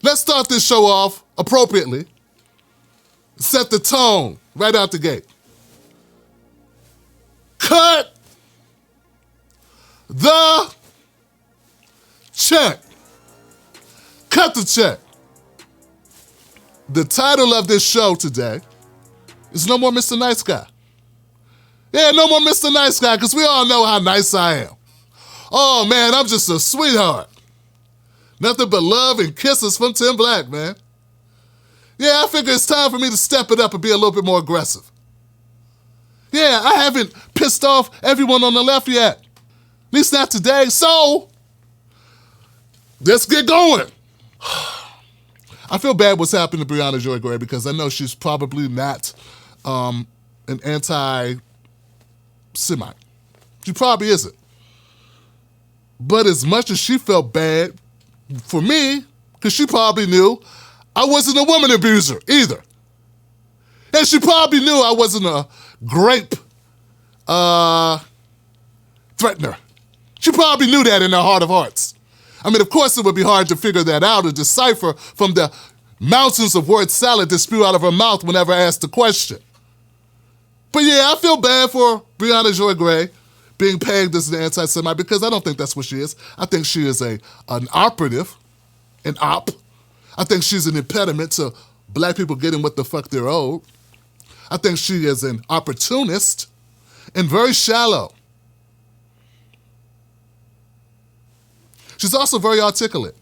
Let's start this show off appropriately. Set the tone right out the gate. Cut the check. Cut the check. The title of this show today is No More Mr. Nice Guy. Yeah, no more Mr. Nice Guy, because we all know how nice I am. Oh, man, I'm just a sweetheart. Nothing but love and kisses from Tim Black, man. Yeah, I figure it's time for me to step it up and be a little bit more aggressive. Yeah, I haven't pissed off everyone on the left yet. At least not today. So, let's get going. I feel bad what's happened to Briahna Joy Gray because I know she's probably not an anti-Semite. She probably isn't. But as much as she felt bad for me, because she probably knew I wasn't a woman abuser either. And she probably knew I wasn't a grape threatener. She probably knew that in her heart of hearts. I mean, of course it would be hard to figure that out or decipher from the mountains of word salad that spew out of her mouth whenever asked a question. But yeah, I feel bad for Briahna Joy Gray being pegged as an anti-Semite because I don't think that's what she is. I think she is an operative, an op. I think she's an impediment to black people getting what the fuck they're owed. I think she is an opportunist and very shallow. She's also very articulate.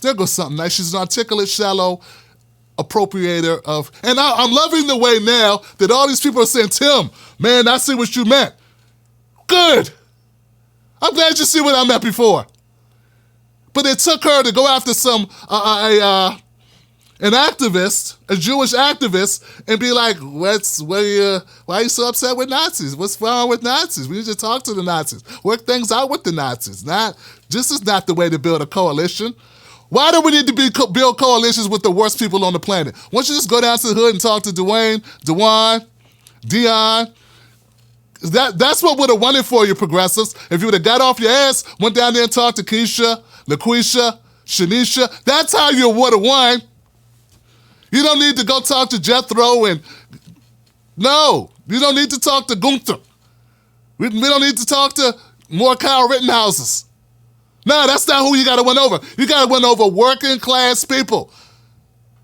There goes something nice. She's an articulate, shallow appropriator of, and I'm loving the way now that all these people are saying, Tim, man, I see what you meant. Good. I'm glad you see what I meant before. But it took her to go after an activist, a Jewish activist, and be like, why are you so upset with Nazis? What's wrong with Nazis? We need to talk to the Nazis. Work things out with the Nazis. This is not the way to build a coalition. Why do we need to build coalitions with the worst people on the planet? Why don't you just go down to the hood and talk to Dewan, Dion? That's what would have won it for you, progressives. If you would have got off your ass, went down there and talked to Keisha, LaQuisha, Shanisha, that's how you would have won. You don't need to go talk to Jethro no, you don't need to talk to Gunther. We don't need to talk to more Kyle Rittenhouses. No, that's not who you got to win over. You got to win over working class people,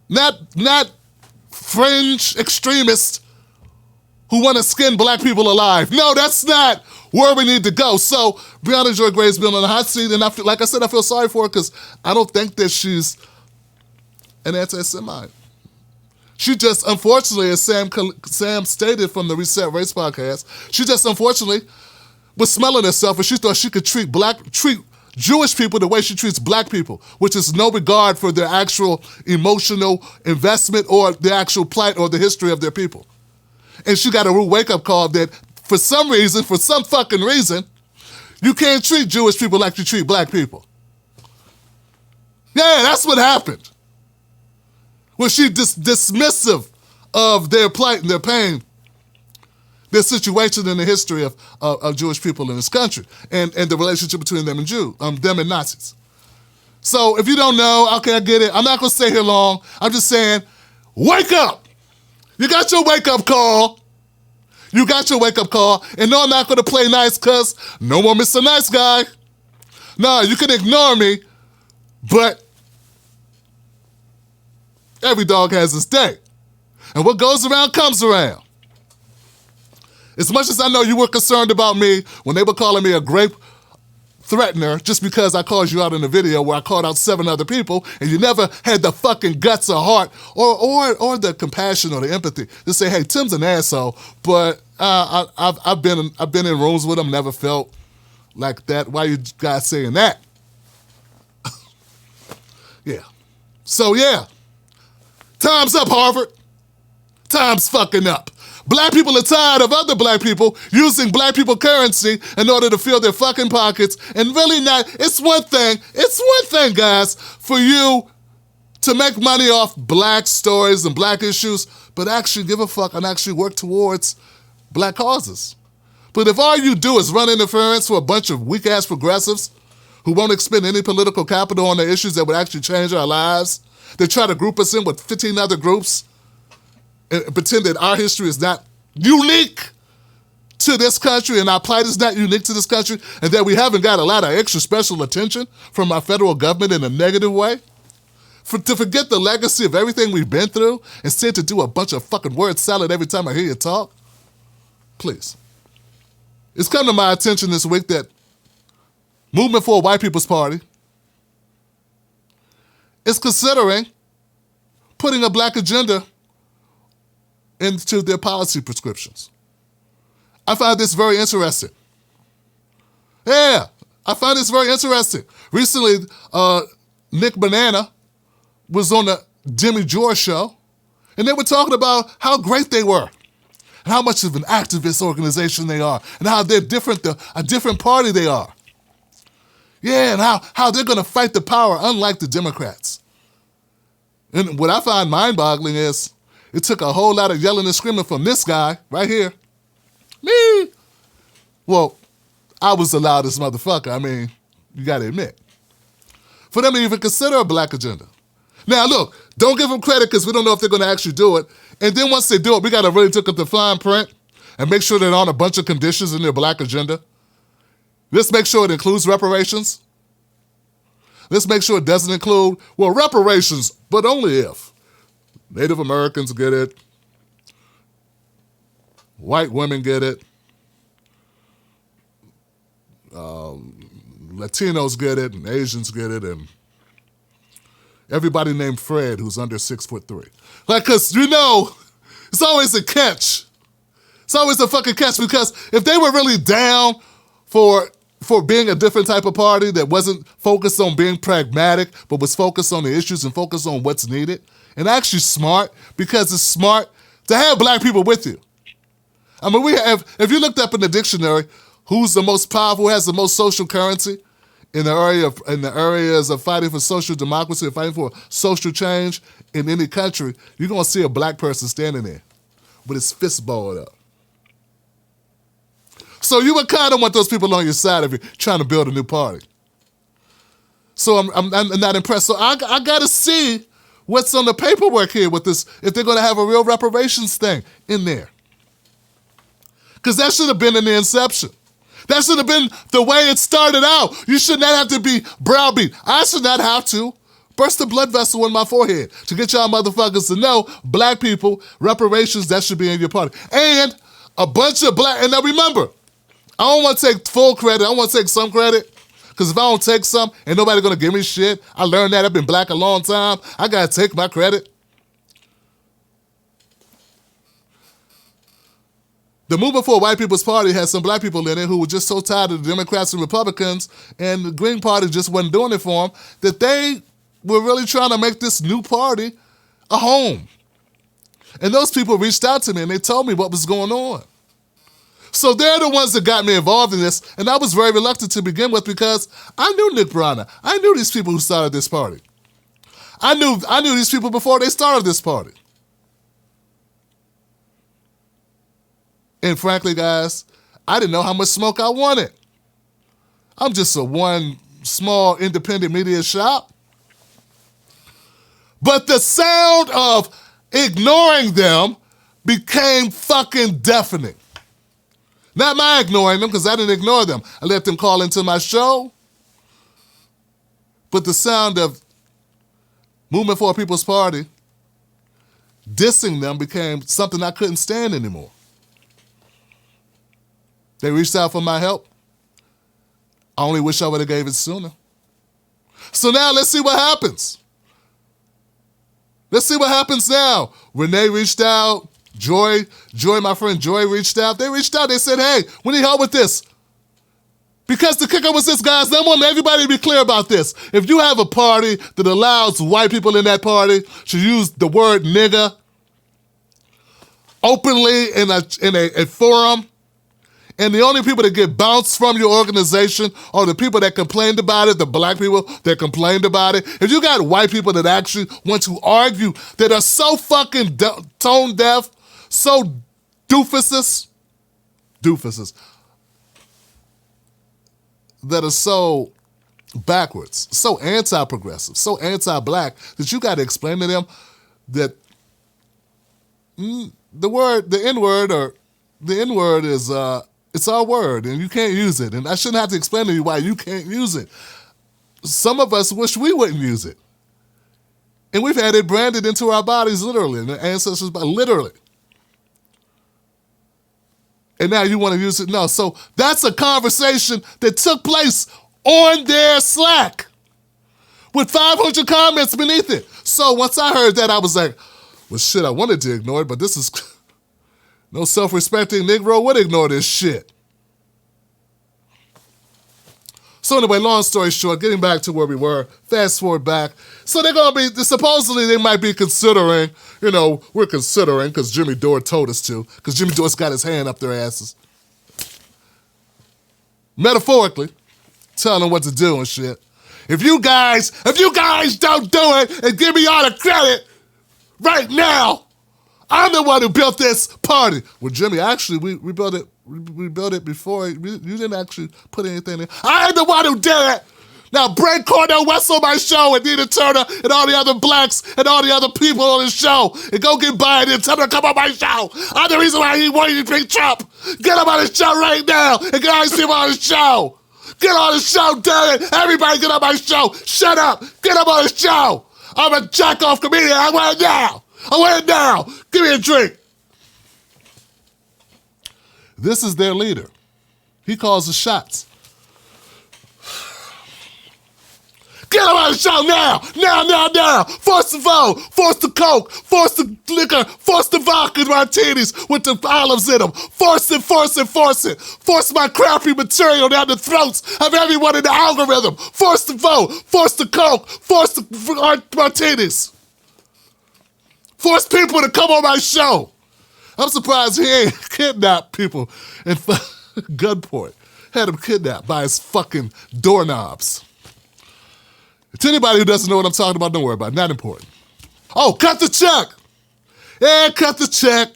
not fringe extremists who want to skin black people alive. No, that's not where we need to go. So Briahna Joy Gray's been on the hot seat, and like I said, I feel sorry for her because I don't think that she's an anti-Semite. She just, unfortunately, as Sam stated from the Reset Race podcast, she just unfortunately was smelling herself and she thought she could treat Jewish people the way she treats black people, which is no regard for their actual emotional investment or the actual plight or the history of their people. And she got a real wake-up call that for some fucking reason, you can't treat Jewish people like you treat black people. Yeah, that's what happened. When she dismissive of their plight and their pain, their situation in the history of Jewish people in this country and the relationship between them and them and Nazis. So if you don't know, okay, I get it. I'm not going to stay here long. I'm just saying, wake up. You got your wake-up call. You got your wake-up call. And no, I'm not going to play nice because no more Mr. Nice Guy. No, you can ignore me, but every dog has his day. And what goes around comes around. As much as I know you were concerned about me when they were calling me a grape threatener just because I called you out in the video where I called out 7 other people and you never had the fucking guts or heart or the compassion or the empathy to say, hey, Tim's an asshole, but I've been in rooms with him, never felt like that. Why are you guys saying that? Yeah. So yeah. Time's up, Harvard. Time's fucking up. Black people are tired of other black people using black people currency in order to fill their fucking pockets and really not, it's one thing, guys, for you to make money off black stories and black issues, but actually give a fuck and actually work towards black causes. But if all you do is run interference for a bunch of weak-ass progressives who won't expend any political capital on the issues that would actually change our lives. They try to group us in with 15 other groups and pretend that our history is not unique to this country and our plight is not unique to this country and that we haven't got a lot of extra special attention from our federal government in a negative way. To forget the legacy of everything we've been through instead to do a bunch of fucking word salad every time I hear you talk. Please. It's come to my attention this week that Movement for a White People's Party is considering putting a black agenda into their policy prescriptions. I find this very interesting. Yeah, I find this very interesting. Recently, Nick Banana was on the Jimmy George show, and they were talking about how great they were, and how much of an activist organization they are, and how they're different, a different party they are. Yeah, and how they're going to fight the power, unlike the Democrats. And what I find mind-boggling is it took a whole lot of yelling and screaming from this guy right here. Me. Well, I was the loudest motherfucker. I mean, you got to admit. For them to even consider a black agenda. Now, look, don't give them credit because we don't know if they're going to actually do it. And then once they do it, we got to really look at the fine print and make sure there aren't a bunch of conditions in their black agenda. Let's make sure it includes reparations. Let's make sure it doesn't include, well, reparations, but only if Native Americans get it, white women get it, Latinos get it, and Asians get it, and everybody named Fred who's under 6'3". Like, because, you know, it's always a catch. It's always a fucking catch because if they were really down for being a different type of party that wasn't focused on being pragmatic, but was focused on the issues and focused on what's needed, and actually smart, because it's smart to have black people with you. I mean, if you looked up in the dictionary, who's the most powerful, who has the most social currency in the areas of fighting for social democracy, fighting for social change in any country, you're gonna see a black person standing there with his fist balled up. So you would kind of want those people on your side if you're trying to build a new party. So I'm not impressed. So I got to see what's on the paperwork here with this, if they're going to have a real reparations thing in there. Because that should have been in the inception. That should have been the way it started out. You should not have to be browbeat. I should not have to burst a blood vessel in my forehead to get y'all motherfuckers to know black people, reparations, that should be in your party. And a bunch of black, and now remember, I don't want to take full credit. I want to take some credit. Because if I don't take some, ain't nobody going to give me shit. I learned that. I've been black a long time. I got to take my credit. The Movement for a White People's Party has some black people in it who were just so tired of the Democrats and Republicans, and the Green Party just wasn't doing it for them, that they were really trying to make this new party a home. And those people reached out to me, and they told me what was going on. So they're the ones that got me involved in this, and I was very reluctant to begin with because I knew Nick Briahna. I knew these people who started this party. I knew these people before they started this party. And frankly, guys, I didn't know how much smoke I wanted. I'm just a one small independent media shop. But the sound of ignoring them became fucking deafening. Not my ignoring them, because I didn't ignore them. I let them call into my show. But the sound of Movement for a People's Party dissing them became something I couldn't stand anymore. They reached out for my help. I only wish I would have gave it sooner. So now let's see what happens. Let's see what happens now. Renee reached out. Joy, my friend Joy reached out. They reached out. They said, hey, we need help with this. Because the kicker was this, guys. I want everybody to be clear about this. If you have a party that allows white people in that party to use the word nigger openly in a forum, and the only people that get bounced from your organization are the people that complained about it, the black people that complained about it. If you got white people that actually want to argue, that are so fucking tone deaf, so doofuses, that are so backwards, so anti-progressive, so anti-black that you got to explain to them that the N-word is it's our word and you can't use it. And I shouldn't have to explain to you why you can't use it. Some of us wish we wouldn't use it. And we've had it branded into our bodies literally, and the ancestors' literally. And now you want to use it? No. So that's a conversation that took place on their Slack with 500 comments beneath it. So once I heard that, I was like, well, shit, I wanted to ignore it, but this is... No self-respecting Negro would ignore this shit. So anyway, long story short, getting back to where we were, fast forward back. So they're going to be, supposedly they might be considering, we're considering, because Jimmy Dore told us to, because Jimmy Dore's got his hand up their asses. Metaphorically, telling them what to do and shit. If you guys don't do it and give me all the credit right now, I'm the one who built this party. Well, Jimmy, actually, we built it. We built it before. You didn't actually put anything in. I'm the one who did it. Now bring Cornel West on my show and Nina Turner and all the other blacks and all the other people on the show and go get Biden and tell them to come on my show. I'm the reason why he wanted to beat Trump. Get him on the show right now and get all these people on the show. Get on the show, damn it. Everybody get on my show. Shut up. Get him on the show. I'm a jack-off comedian. I want it now. I want it now. Give me a drink. This is their leader. He calls the shots. Get him on the show now. Now. Force the vote. Force the Coke. Force the liquor. Force the vodka martinis with the olives in them. Force it. Force my crappy material down the throats of everyone in the algorithm. Force the vote. Force the Coke. Force the martinis. Force people to come on my show. I'm surprised he ain't kidnapped people in gunpoint. Had him kidnapped by his fucking doorknobs. To anybody who doesn't know what I'm talking about, don't worry about it. Not important. Oh, cut the check. Yeah, cut the check.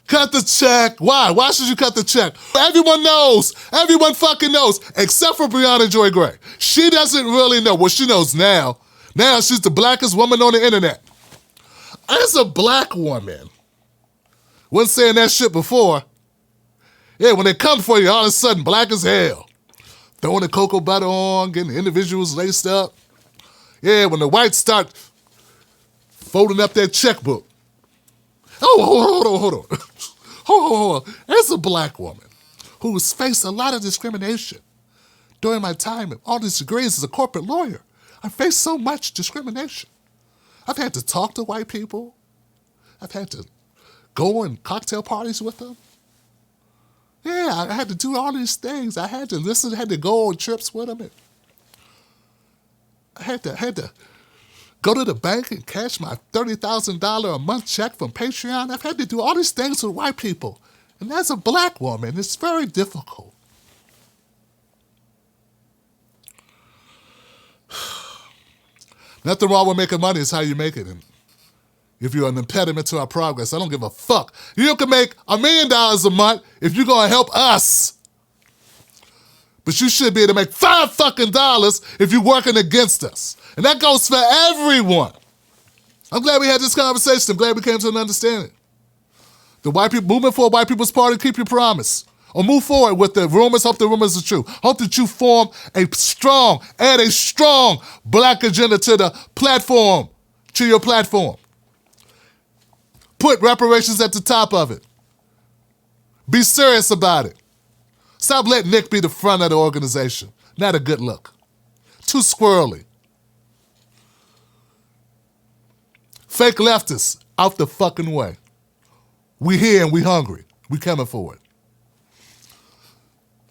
Cut the check. Why? Why should you cut the check? Everyone knows. Everyone fucking knows, except for Briahna Joy Gray. She doesn't really know. Well, she knows now. Now she's the blackest woman on the internet. As a black woman, wasn't saying that shit before. Yeah, when they come for you, all of a sudden, black as hell. Throwing the cocoa butter on, getting the individuals laced up. Yeah, when the whites start folding up that checkbook. Oh, hold on. As a black woman who has faced a lot of discrimination during my time, all these degrees as a corporate lawyer, I faced so much discrimination. I've had to talk to white people. I've had to go on cocktail parties with them. Yeah, I had to do all these things. I had to listen, had to go on trips with them. I had to go to the bank and cash my $30,000 a month check from Patreon. I've had to do all these things with white people. And as a black woman, it's very difficult. Nothing wrong with making money. It's how you make it. And if you're an impediment to our progress, I don't give a fuck. You can make $1 million a month if you're going to help us. But you should be able to make $5 fucking if you're working against us. And that goes for everyone. I'm glad we had this conversation. I'm glad we came to an understanding. The white people, movement for a white people's party, keep your promise. Or move forward with the rumors. Hope the rumors are true. Hope that you form a strong black agenda to the platform, to your platform. Put reparations at the top of it. Be serious about it. Stop letting Nick be the front of the organization. Not a good look. Too squirrely. Fake leftists, out the fucking way. We here and we hungry. We coming for it.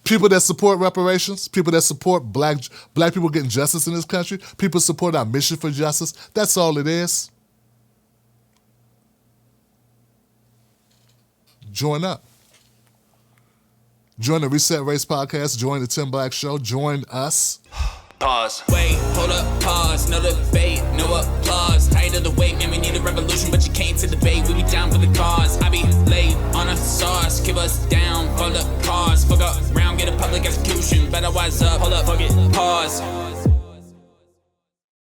People that support reparations, people that support black people getting justice in this country, people support our mission for justice, that's all it is. Join up. Join the Reset Race podcast, join the Tim Black Show, join us. Pause. Wait, hold up, pause. No debate, no applause. Height of the weight, man, we need a revolution, but you can't to debate. We be down for the cause. I be late on a sauce. Keep us down, hold up, pause. Fuck up, round, get a public execution. Better wise up, hold up, fuck it, pause. cause